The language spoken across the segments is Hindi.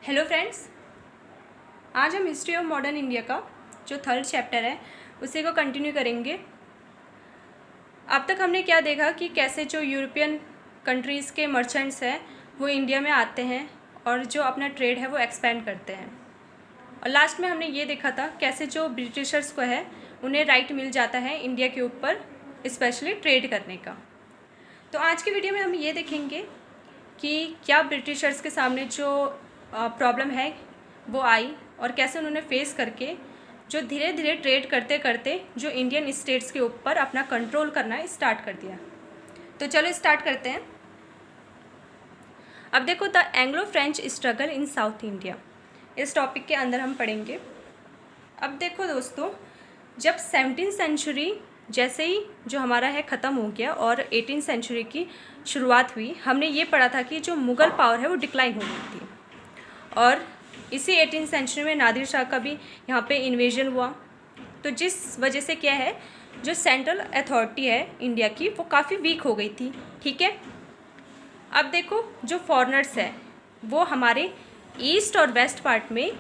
हेलो फ्रेंड्स, आज हम हिस्ट्री ऑफ मॉडर्न इंडिया का जो थर्ड चैप्टर है उसी को कंटिन्यू करेंगे। अब तक हमने क्या देखा कि कैसे जो यूरोपियन कंट्रीज़ के मर्चेंट्स हैं वो इंडिया में आते हैं और जो अपना ट्रेड है वो एक्सपेंड करते हैं। और लास्ट में हमने ये देखा था कैसे जो ब्रिटिशर्स को है उन्हें राइट मिल जाता है इंडिया के ऊपर स्पेशली ट्रेड करने का। तो आज की वीडियो में हम ये देखेंगे कि क्या ब्रिटिशर्स के सामने जो प्रॉब्लम है वो आई और कैसे उन्होंने फेस करके जो धीरे धीरे ट्रेड करते करते जो इंडियन स्टेट्स के ऊपर अपना कंट्रोल करना स्टार्ट कर दिया। तो चलो स्टार्ट करते हैं। अब देखो the Anglo French struggle in south India, इस टॉपिक के अंदर हम पढ़ेंगे। अब देखो दोस्तों, जब 17वीं सेंचुरी जैसे ही जो हमारा है ख़त्म हो गया और 18वीं सेंचुरी की शुरुआत हुई, हमने ये पढ़ा था कि जो मुग़ल पावर है वो डिक्लाइन हो गई थी और इसी 18वीं सेंचुरी में नादिर शाह का भी यहाँ पे इन्वेजन हुआ। तो जिस वजह से क्या है, जो सेंट्रल अथॉरिटी है इंडिया की वो काफ़ी वीक हो गई थी। ठीक है, अब देखो जो फॉरेनर्स है वो हमारे ईस्ट और वेस्ट पार्ट में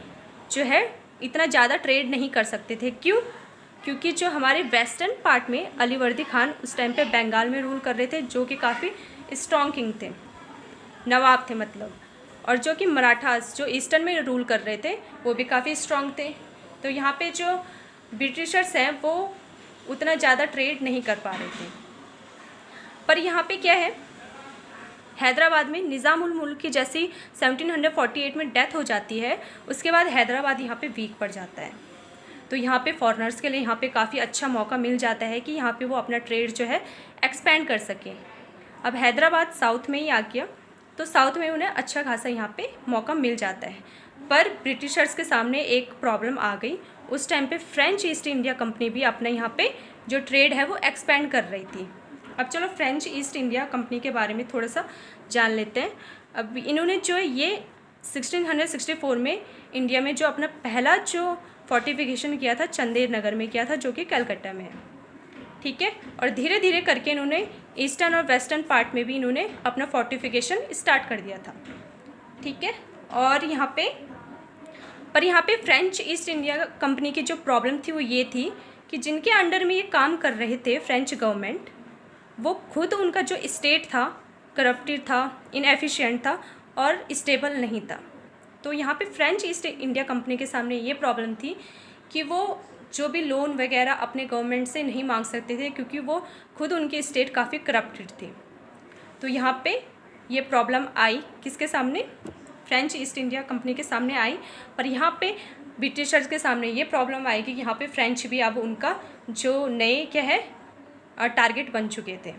जो है इतना ज़्यादा ट्रेड नहीं कर सकते थे। क्यों? क्योंकि जो हमारे वेस्टर्न पार्ट में अलीवर्दी खान उस टाइम पे बंगाल में रूल कर रहे थे, जो कि काफ़ी स्ट्रॉन्ग किंग थे, नवाब थे मतलब, और जो कि मराठास जो ईस्टर्न में रूल कर रहे थे वो भी काफ़ी स्ट्रॉन्ग थे। तो यहाँ पे जो ब्रिटिशर्स हैं वो उतना ज़्यादा ट्रेड नहीं कर पा रहे थे। पर यहाँ पे क्या है, हैदराबाद में निज़ाम उल मुल्क की जैसी 1748 में डेथ हो जाती है, उसके बाद हैदराबाद यहाँ पे वीक पड़ जाता है। तो यहाँ पे फॉरेनर्स के लिए यहाँ पे काफ़ी अच्छा मौका मिल जाता है कि यहाँ पे वो अपना ट्रेड जो है एक्सपेंड कर सकें। अब हैदराबाद साउथ में ही आ गया तो साउथ में उन्हें अच्छा खासा यहाँ पे मौका मिल जाता है। पर ब्रिटिशर्स के सामने एक प्रॉब्लम आ गई। उस टाइम पे फ्रेंच ईस्ट इंडिया कंपनी भी अपना यहाँ पे जो ट्रेड है वो एक्सपेंड कर रही थी। अब चलो फ्रेंच ईस्ट इंडिया कंपनी के बारे में थोड़ा सा जान लेते हैं। अब इन्होंने जो ये 1664 में इंडिया में जो अपना पहला जो फोर्टिफिकेशन किया था चंदेर नगर में किया था, जो कि कलकत्ता में है। ठीक है, और धीरे धीरे करके इन्होंने ईस्टर्न और वेस्टर्न पार्ट में भी इन्होंने अपना फोर्टिफिकेशन स्टार्ट कर दिया था। ठीक है, और यहाँ पे फ्रेंच ईस्ट इंडिया कंपनी की जो प्रॉब्लम थी वो ये थी कि जिनके अंडर में ये काम कर रहे थे फ्रेंच गवर्नमेंट, वो खुद उनका जो स्टेट था करप्टेड था, इनएफिशिएंट था और स्टेबल नहीं था। तो यहाँ पे फ्रेंच ईस्ट इंडिया कंपनी के सामने ये प्रॉब्लम थी कि वो जो भी लोन वगैरह अपने गवर्नमेंट से नहीं मांग सकते थे, क्योंकि वो खुद उनकी स्टेट काफ़ी करप्टेड थी। तो यहाँ पे ये प्रॉब्लम आई किसके सामने, फ्रेंच ईस्ट इंडिया कंपनी के सामने आई। पर यहाँ पे ब्रिटिशर्स के सामने ये प्रॉब्लम आएगी कि यहाँ पे फ्रेंच भी अब उनका जो नए क्या है टारगेट बन चुके थे।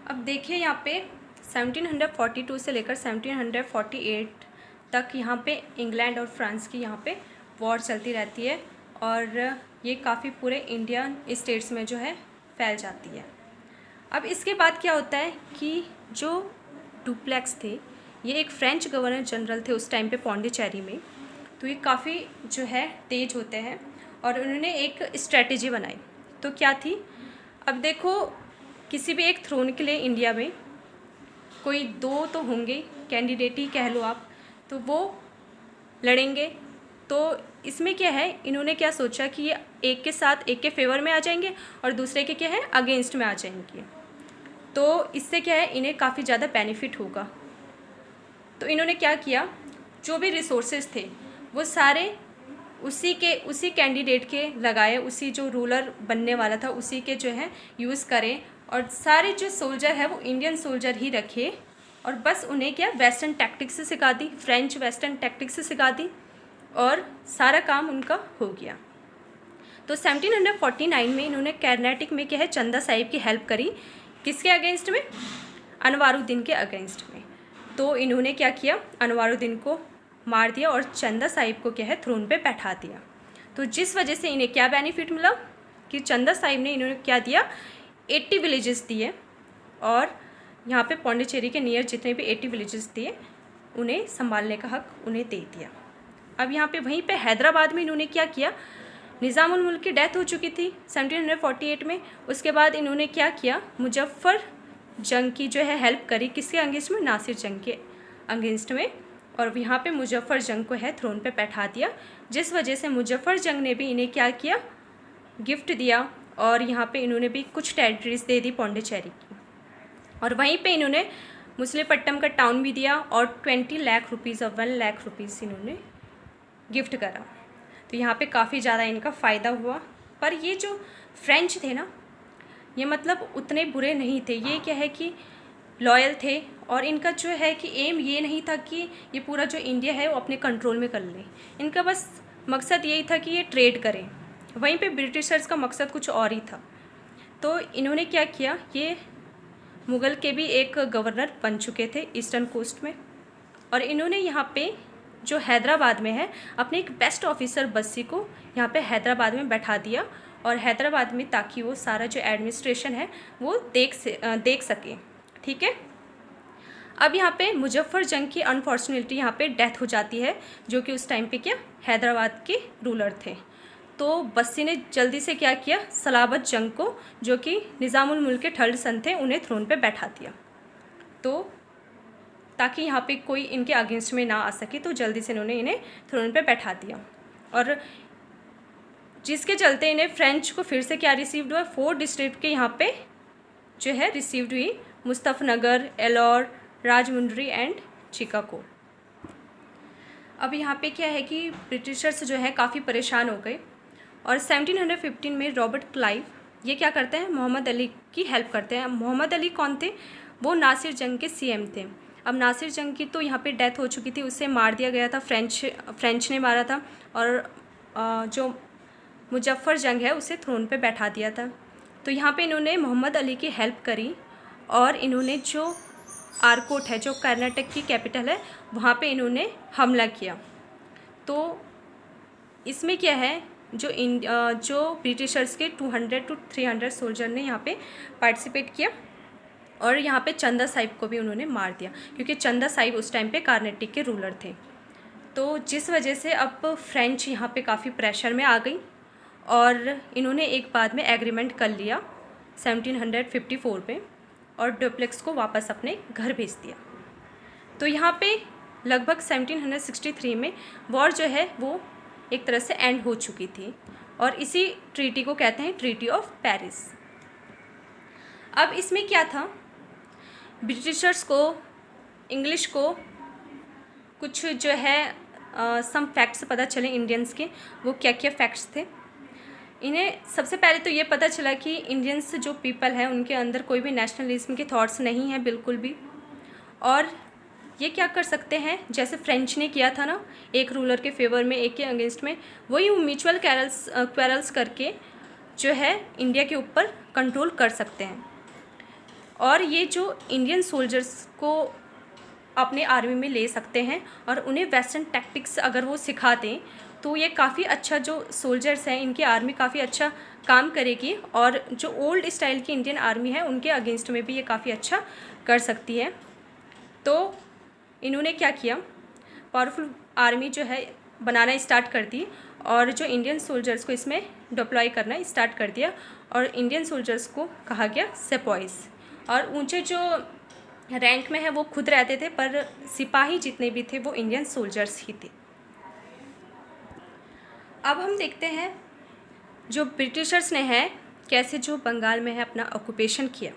अब देखिए यहाँ पे 1742 से लेकर 1748 तक यहाँ पे इंग्लैंड और फ्रांस की यहाँ पे वॉर चलती रहती है और ये काफ़ी पूरे इंडियन स्टेट्स में जो है फैल जाती है। अब इसके बाद क्या होता है कि जो डुप्लेक्स थे ये एक फ्रेंच गवर्नर जनरल थे उस टाइम पे पौंडीचेरी में। तो ये काफ़ी जो है तेज होते हैं और उन्होंने एक स्ट्रेटजी बनाई। तो क्या थी, अब देखो किसी भी एक थ्रोन के लिए इंडिया में कोई दो तो होंगे कैंडिडेट ही कह लो आप, तो वो लड़ेंगे। तो इसमें क्या है, इन्होंने क्या सोचा कि ये एक के साथ एक के फेवर में आ जाएंगे और दूसरे के क्या है अगेंस्ट में आ जाएंगे। तो इससे क्या है, इन्हें काफ़ी ज़्यादा बेनिफिट होगा। तो इन्होंने क्या किया, जो भी रिसोर्सेज थे वो सारे उसी कैंडिडेट के लगाए, उसी जो रूलर बनने वाला था उसी के जो है यूज़ करें, और सारे जो सोल्जर है वो इंडियन सोल्जर ही रखे और बस उन्हें क्या वेस्टर्न टैक्टिक्स से सिखा दी, फ्रेंच वेस्टर्न टैक्टिक्स से सिखा दी और सारा काम उनका हो गया। तो 1749 में इन्होंने कर्नाटक में क्या है चंदा साहिब की हेल्प करी, किसके अगेंस्ट में, अनवारुद्दीन के अगेंस्ट में। तो इन्होंने क्या किया, अनवारुद्दीन को मार दिया और चंदा साहिब को क्या है थ्रोन पे बैठा दिया। तो जिस वजह से इन्हें क्या बेनिफिट मिला कि चंदा साहिब ने इन्होंने क्या दिया, 80 विलेजेस दिए और यहाँ पे पौंडीचेरी के नियर जितने भी 80 विलेजेस दिए उन्हें संभालने का हक उन्हें दे दिया। अब यहाँ पे वहीं पे हैदराबाद में इन्होंने क्या किया, निज़ाम उल मुल्क की डेथ हो चुकी थी 1748 में। उसके बाद इन्होंने क्या किया, मुजफ्फर जंग की जो है हेल्प करी, किसके अगेंस्ट में, नासिर जंग के अगेंस्ट में। और यहाँ पे मुजफ्फर जंग को है थ्रोन पे बैठा दिया, जिस वजह से मुजफ्फर जंग ने भी इन्हें क्या किया, गिफ्ट दिया और यहाँ पे इन्होंने भी कुछ टेरिटरीज दे दी पौंडीचेरी की। और वहीं पे इन्होंने मुसलेपट्टम का टाउन भी दिया और 20 लाख रुपीज़ और 1 लाख रुपीज़ इन्होंने गिफ्ट करा। तो यहाँ पे काफ़ी ज़्यादा इनका फ़ायदा हुआ। पर ये जो फ्रेंच थे ना, ये मतलब उतने बुरे नहीं थे। ये क्या है कि लॉयल थे और इनका जो है कि एम ये नहीं था कि ये पूरा जो इंडिया है वो अपने कंट्रोल में कर ले। इनका बस मकसद यही था कि ये ट्रेड करें। वहीं पे ब्रिटिशर्स का मकसद कुछ और ही था। तो इन्होंने क्या किया, ये मुग़ल के भी एक गवर्नर बन चुके थे ईस्टर्न कोस्ट में, और इन्होंने यहाँ पे जो हैदराबाद में है अपने एक बेस्ट ऑफिसर बस्सी को यहाँ पे हैदराबाद में बैठा दिया, और हैदराबाद में, ताकि वो सारा जो एडमिनिस्ट्रेशन है वो देख सके। ठीक है। अब यहाँ पे मुजफ्फर जंग की अनफॉर्चुनेटली यहाँ पे डेथ हो जाती है, जो कि उस टाइम पे क्या हैदराबाद के रूलर थे। तो बस्सी ने जल्दी से क्या किया, सलाबत जंग को, जो कि निज़ामुल मुल्क के थर्ड सन थे, उन्हें थ्रोन पे बैठा दिया, तो ताकि यहाँ पे कोई इनके अगेंस्ट में ना आ सके। तो जल्दी से इन्होंने इन्हें थ्रोन पे बैठा दिया, और जिसके चलते इन्हें फ्रेंच को फिर से क्या रिसीव्ड हुआ, 4 डिस्ट्रिक्ट के यहाँ पे जो है रिसीव्ड हुई, मुस्तफ़नगर, एलौर, राजमुंड्री एंड चिकागो। अब यहाँ पे क्या है कि ब्रिटिशर्स जो है काफ़ी परेशान हो गए, और 1715 में रॉबर्ट क्लाइव ये क्या करते हैं, मोहम्मद अली की हेल्प करते हैं। मोहम्मद अली कौन थे, वो नासिर जंग के सीएम थे। अब नासिर जंग की तो यहाँ पे डेथ हो चुकी थी, उसे मार दिया गया था, फ्रेंच ने मारा था, और जो मुजफ्फर जंग है उसे थ्रोन पे बैठा दिया था। तो यहाँ पे इन्होंने मोहम्मद अली की हेल्प करी, और इन्होंने जो आरकोट है, जो कर्नाटक की कैपिटल है, वहाँ पे इन्होंने हमला किया। तो इसमें क्या है, जो ब्रिटिशर्स के 200 to 300 सोल्जर ने यहाँ पे पार्टिसिपेट किया, और यहाँ पे चंदा साहिब को भी उन्होंने मार दिया, क्योंकि चंदा साहिब उस टाइम पे कर्नाटक के रूलर थे। तो जिस वजह से अब फ्रेंच यहाँ पे काफ़ी प्रेशर में आ गई, और इन्होंने एक बाद में एग्रीमेंट कर लिया 1754 में, और डुप्लेक्स को वापस अपने घर भेज दिया। तो यहाँ पे लगभग 1763 में वॉर जो है वो एक तरह से एंड हो चुकी थी, और इसी ट्रीटी को कहते हैं ट्रीटी ऑफ पेरिस। अब इसमें क्या था, ब्रिटिशर्स को, इंग्लिश को कुछ जो है सम फैक्ट्स पता चले इंडियंस के। वो क्या क्या फैक्ट्स थे, इन्हें सबसे पहले तो ये पता चला कि इंडियंस जो पीपल है उनके अंदर कोई भी नेशनलिज्म के थॉट्स नहीं है बिल्कुल भी, और ये क्या कर सकते हैं, जैसे फ्रेंच ने किया था ना, एक रूलर के फेवर में, एक के अगेंस्ट में, वही म्यूचुअल क्वेरल्स करके जो है इंडिया के ऊपर कंट्रोल कर सकते हैं। और ये जो इंडियन सोल्जर्स को अपने आर्मी में ले सकते हैं, और उन्हें वेस्टर्न टैक्टिक्स अगर वो सिखा दें, तो ये काफ़ी अच्छा, जो सोल्जर्स हैं इनकी आर्मी काफ़ी अच्छा काम करेगी, और जो ओल्ड स्टाइल की इंडियन आर्मी है उनके अगेंस्ट में भी ये काफ़ी अच्छा कर सकती है। तो इन्होंने क्या किया, पावरफुल आर्मी जो है बनाना स्टार्ट कर दी, और जो इंडियन सोल्जर्स को इसमें डिप्लॉय करना स्टार्ट कर दिया, और इंडियन सोल्जर्स को कहा गया सेपॉइस। और ऊंचे जो रैंक में है वो खुद रहते थे, पर सिपाही जितने भी थे वो इंडियन सोल्जर्स ही थे। अब हम देखते हैं जो ब्रिटिशर्स ने है कैसे जो बंगाल में है अपना ऑक्यूपेशन किया।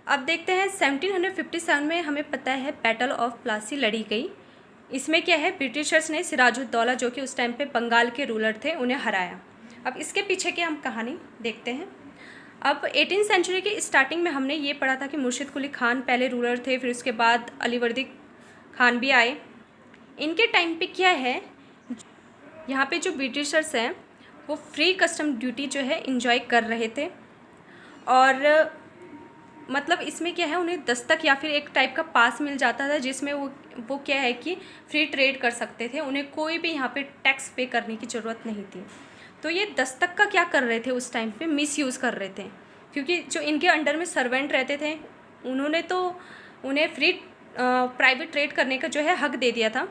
अब देखते हैं 1757 में हमें पता है बैटल ऑफ प्लासी लड़ी गई। इसमें क्या है, ब्रिटिशर्स ने सिराजुद्दौला जो कि उस टाइम पे बंगाल के रूलर थे उन्हें हराया। अब इसके पीछे की हम कहानी देखते हैं। अब 18वीं सेंचुरी की स्टार्टिंग में हमने ये पढ़ा था कि मुर्शिद कुली खान पहले रूलर थे, फिर उसके बाद अलीवर्दी खान भी आए। इनके टाइम पे क्या है, यहाँ पे जो ब्रिटिशर्स हैं वो फ्री कस्टम ड्यूटी जो है इंजॉय कर रहे थे, और मतलब इसमें क्या है, उन्हें दस्तक या फिर एक टाइप का पास मिल जाता था, जिसमें वो क्या है कि फ्री ट्रेड कर सकते थे, उन्हें कोई भी यहाँ पे टैक्स पे करने की ज़रूरत नहीं थी। तो ये दस्तक का क्या कर रहे थे उस टाइम पे, मिसयूज़ कर रहे थे, क्योंकि जो इनके अंडर में सर्वेंट रहते थे उन्होंने तो उन्हें फ्री प्राइवेट ट्रेड करने का जो है हक दे दिया था।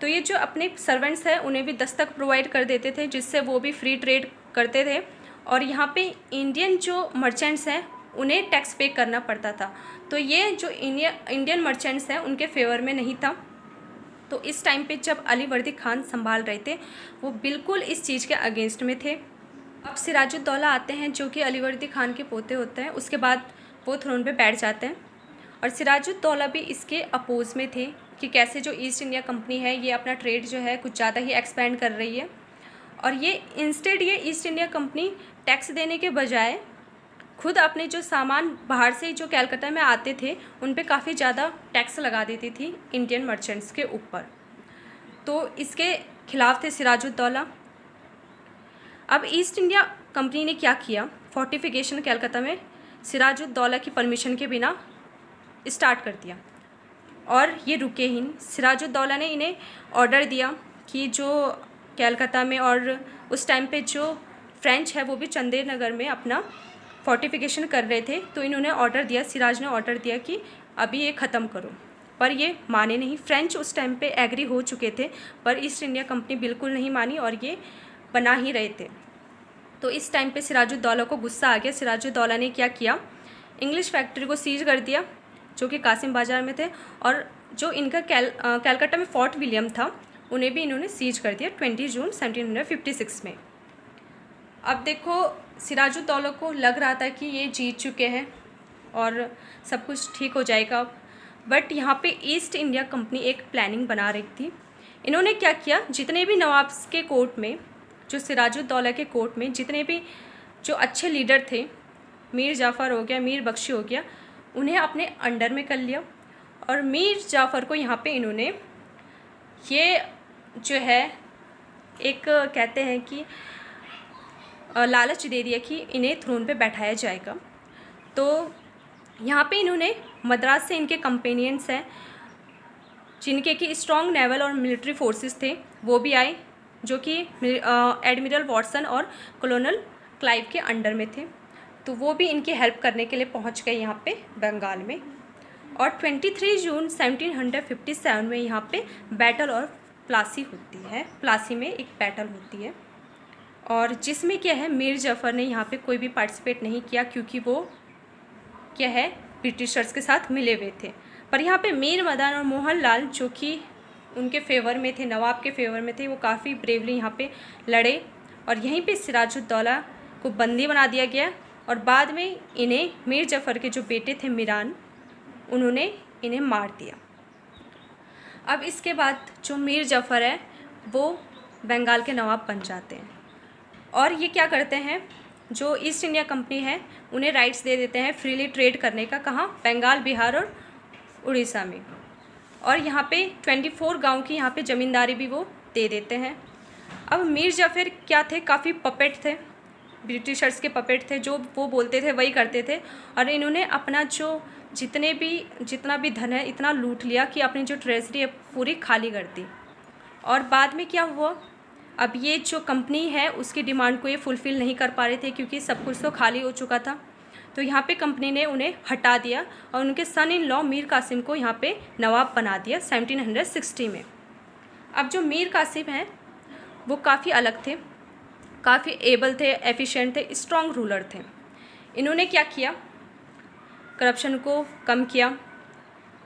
तो ये जो अपने सर्वेंट्स हैं उन्हें भी दस्तक प्रोवाइड कर देते थे, जिससे वो भी फ्री ट्रेड करते थे, और यहाँ पे इंडियन जो मर्चेंट्स हैं उन्हें टैक्स पे करना पड़ता था। तो ये जो इंडियन मर्चेंट्स हैं उनके फेवर में नहीं था। तो इस टाइम पे जब अली वर्दी खान संभाल रहे थे वो बिल्कुल इस चीज़ के अगेंस्ट में थे। अब सिराजुद्दौला आते हैं जो कि अली वर्दी खान के पोते होते हैं, उसके बाद वो थ्रोन पे बैठ जाते हैं और सिराजुद्दौला भी इसके अपोज़ में थे कि कैसे जो ईस्ट इंडिया कंपनी है ये अपना ट्रेड जो है कुछ ज़्यादा ही एक्सपेंड कर रही है और ये ईस्ट इंडिया कंपनी टैक्स देने के बजाय खुद अपने जो सामान बाहर से जो कलकत्ता में आते थे उन पे काफ़ी ज़्यादा टैक्स लगा देती थी इंडियन मर्चेंट्स के ऊपर। तो इसके खिलाफ थे सिराजुद्दौला। अब ईस्ट इंडिया कंपनी ने क्या किया, फोर्टिफिकेशन कलकत्ता में सिराजुद्दौला की परमिशन के बिना स्टार्ट कर दिया और ये रुके ही नहीं। सिराजुद्दौला ने इन्हें ऑर्डर दिया कि जो कलकत्ता में और उस टाइम पे जो फ्रेंच है वो भी चंदेर नगर में अपना फोर्टिफिकेशन कर रहे थे, तो इन्होंने ऑर्डर दिया, सिराज ने ऑर्डर दिया कि अभी ये ख़त्म करो, पर ये माने नहीं। फ्रेंच उस टाइम पे एग्री हो चुके थे पर ईस्ट इंडिया कंपनी बिल्कुल नहीं मानी और ये बना ही रहे थे। तो इस टाइम पे सिराजुद्दौला को गुस्सा आ गया। सिराजुद्दौला ने क्या किया, इंग्लिश फैक्ट्री को सीज कर दिया जो कि कासिम बाज़ार में थे और जो इनका कलकत्ता में फोर्ट विलियम था उन्हें भी इन्होंने सीज कर दिया 20 जून 1756 में। अब देखो सिराजुद्दौला को लग रहा था कि ये जीत चुके हैं और सब कुछ ठीक हो जाएगा, बट यहाँ पे ईस्ट इंडिया कंपनी एक प्लानिंग बना रही थी। इन्होंने क्या किया, जितने भी नवाब के कोर्ट में, जो सिराजुद्दौला के कोर्ट में जितने भी जो अच्छे लीडर थे, मीर जाफ़र हो गया, मीर बख्शी हो गया, उन्हें अपने अंडर में कर लिया और मीर जाफ़र को यहाँ पे इन्होंने ये जो है एक कहते हैं कि लालच दे दिया कि इन्हें थ्रोन पे बैठाया जाएगा। तो यहाँ पे इन्होंने मद्रास से इनके कंपेनियंस हैं जिनके कि स्ट्रॉन्ग नेवल और मिलिट्री फोर्सेस थे, वो भी आए जो कि एडमिरल वॉटसन और कॉलोनल क्लाइव के अंडर में थे, तो वो भी इनकी हेल्प करने के लिए पहुँच गए यहाँ पे बंगाल में। और 23 जून 1757 में यहाँ पे बैटल और प्लासी होती है, प्लासी में एक बैटल होती है और जिसमें क्या है मीर जाफ़र ने यहाँ पे कोई भी पार्टिसिपेट नहीं किया क्योंकि वो क्या है ब्रिटिशर्स के साथ मिले हुए थे। पर यहाँ पे मीर मदन और मोहन लाल जो कि उनके फेवर में थे, नवाब के फेवर में थे, वो काफ़ी ब्रेवली यहाँ पे लड़े और यहीं पे सिराजुद्दौला को बंदी बना दिया गया और बाद में इन्हें मीर जाफ़र के जो बेटे थे मीरान, उन्होंने इन्हें मार दिया। अब इसके बाद जो मीर जाफ़र है वो बंगाल के नवाब बन जाते हैं और ये क्या करते हैं, जो ईस्ट इंडिया कंपनी है उन्हें राइट्स दे देते हैं फ्रीली ट्रेड करने का, कहाँ, बंगाल, बिहार और उड़ीसा में। और यहाँ पे 24 गांव की यहाँ पे ज़मींदारी भी वो दे देते हैं। अब मीर जाफ़र क्या थे, काफ़ी पपेट थे, ब्रिटिशर्स के पपेट थे, जो वो बोलते थे वही करते थे और इन्होंने अपना जो जितना भी धन है इतना लूट लिया कि अपनी जो ट्रेजरी है पूरी खाली कर दी। और बाद में क्या हुआ, अब ये जो कंपनी है उसकी डिमांड को ये फुलफ़िल नहीं कर पा रहे थे क्योंकि सब कुछ तो खाली हो चुका था, तो यहाँ पे कंपनी ने उन्हें हटा दिया और उनके सन इन लॉ मीर कासिम को यहाँ पे नवाब बना दिया 1760 में। अब जो मीर कासिम हैं वो काफ़ी अलग थे, काफ़ी एबल थे, एफिशिएंट थे, स्ट्रॉन्ग रूलर थे। इन्होंने क्या किया, करप्शन को कम किया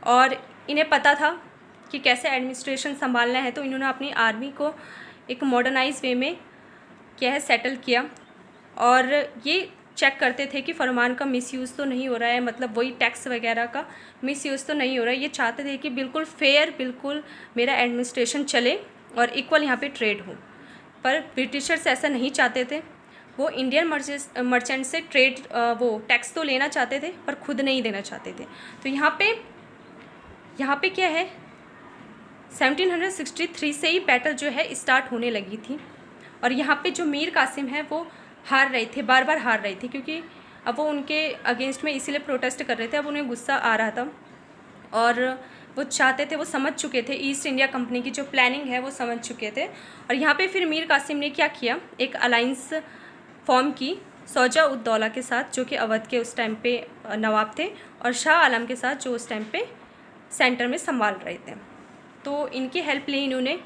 और इन्हें पता था कि कैसे एडमिनिस्ट्रेशन संभालना है, तो इन्होंने अपनी आर्मी को एक मॉडर्नाइज वे में क्या है सेटल किया और ये चेक करते थे कि फरमान का मिसयूज़ तो नहीं हो रहा है, मतलब वही टैक्स वगैरह का मिसयूज़ तो नहीं हो रहा है। ये चाहते थे कि बिल्कुल फेयर, बिल्कुल मेरा एडमिनिस्ट्रेशन चले और इक्वल यहाँ पे ट्रेड हो, पर ब्रिटिशर्स ऐसा नहीं चाहते थे। वो इंडियन मर्चेंट से ट्रेड वो टैक्स तो लेना चाहते थे पर खुद नहीं देना चाहते थे। तो यहाँ पे क्या है 1763 से ही बैटल जो है स्टार्ट होने लगी थी और यहाँ पे जो मीर कासिम है वो हार रहे थे, बार बार हार रहे थे क्योंकि अब वो उनके अगेंस्ट में इसीलिए प्रोटेस्ट कर रहे थे। अब उन्हें गुस्सा आ रहा था और वो चाहते थे, वो समझ चुके थे ईस्ट इंडिया कंपनी की जो प्लानिंग है वो समझ चुके थे। और यहाँ पे फिर मीर कासिम ने क्या किया, एक अलाइंस फॉर्म की सौजा उद दौला के साथ जो कि अवध के उस टाइम पे नवाब थे और शाह आलम के साथ जो उस टाइम पे सेंटर में संभाल रहे थे। तो इनकी हेल्प ली इन्होंने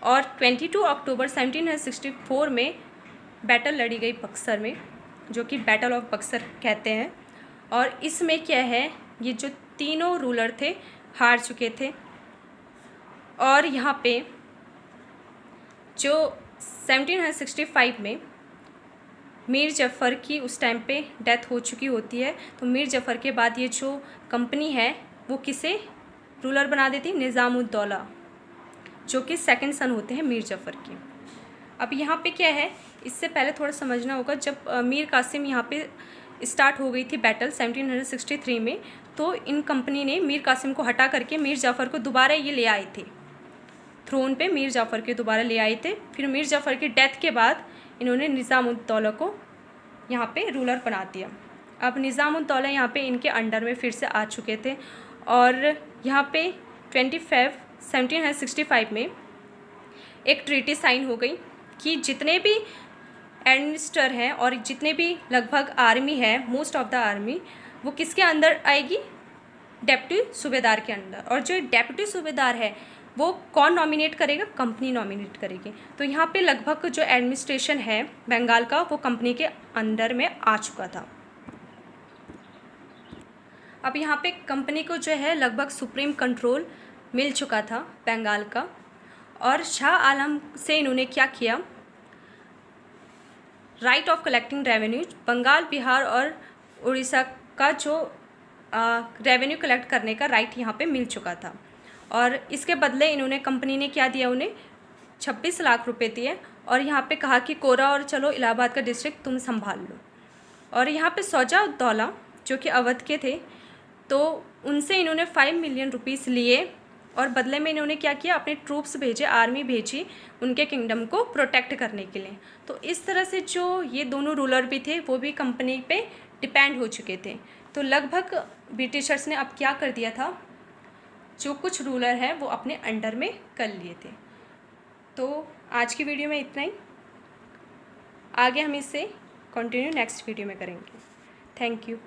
और 22 अक्टूबर 1764 में बैटल लड़ी गई बक्सर में, जो कि बैटल ऑफ बक्सर कहते हैं। और इसमें क्या है, ये जो तीनों रूलर थे हार चुके थे और यहाँ पे जो 1765 में मीर जफ़र की उस टाइम पे डेथ हो चुकी होती है, तो मीर जफ़र के बाद ये जो कंपनी है वो किसे रूलर बना देती है? निज़ामुद्दौला, जो कि सेकंड सन होते हैं मीर जफ़र के। अब यहाँ पे क्या है, इससे पहले थोड़ा समझना होगा, जब मीर कासिम यहाँ पे स्टार्ट हो गई थी बैटल 1763 में, तो इन कंपनी ने मीर कासिम को हटा करके मीर जाफ़र को दोबारा ये ले आए थे थ्रोन पे, मीर जाफ़र के दोबारा ले आए थे। फिर मीर जाफ़र की डेथ के बाद इन्होंने निज़ामुद्दौला को यहाँ पे रूलर बना दिया। अब निज़ामुद्दौला यहाँ पे इनके अंडर में फिर से आ चुके थे, और यहाँ पे 1765 में एक ट्रीटी साइन हो गई कि जितने भी एडमिनिस्टर हैं और जितने भी लगभग आर्मी है, मोस्ट ऑफ द आर्मी, वो किसके अंदर आएगी? डेप्यूटी सूबेदार के अंदर। और जो डेप्यूटी सूबेदार है वो कौन नॉमिनेट करेगा? कंपनी नॉमिनेट करेगी। तो यहाँ पे लगभग जो एडमिनिस्ट्रेशन है बंगाल का वो कंपनी के अंडर में आ चुका था। अब यहाँ पे कंपनी को जो है लगभग सुप्रीम कंट्रोल मिल चुका था बंगाल का, और शाह आलम से इन्होंने क्या किया? Right of collecting revenue, Bengal, Bihar और उड़ीसा का जो रेवेन्यू कलेक्ट करने का राइट यहाँ पे मिल चुका था। और इसके बदले इन्होंने, कंपनी ने क्या दिया? उन्हें 26 लाख रुपए दिए, और यहाँ पे कहा कि कोरा और चलो इलाहाबाद का डिस्ट्रिक्ट तुम संभाल लो। और यहाँ पे सौजा-उद-दौला जो कि अवध के थे, तो उनसे इन्होंने 5 मिलियन रुपीस लिए, और बदले में इन्होंने क्या किया? अपने ट्रूप्स भेजे, आर्मी भेजी उनके किंगडम को प्रोटेक्ट करने के लिए। तो इस तरह से जो ये दोनों रूलर भी थे वो भी कंपनी पे डिपेंड हो चुके थे। तो लगभग ब्रिटिशर्स ने अब क्या कर दिया था, जो कुछ रूलर हैं वो अपने अंडर में कर लिए थे। तो आज की वीडियो में इतना ही, आगे हम इसे कंटिन्यू नेक्स्ट वीडियो में करेंगे। Thank you.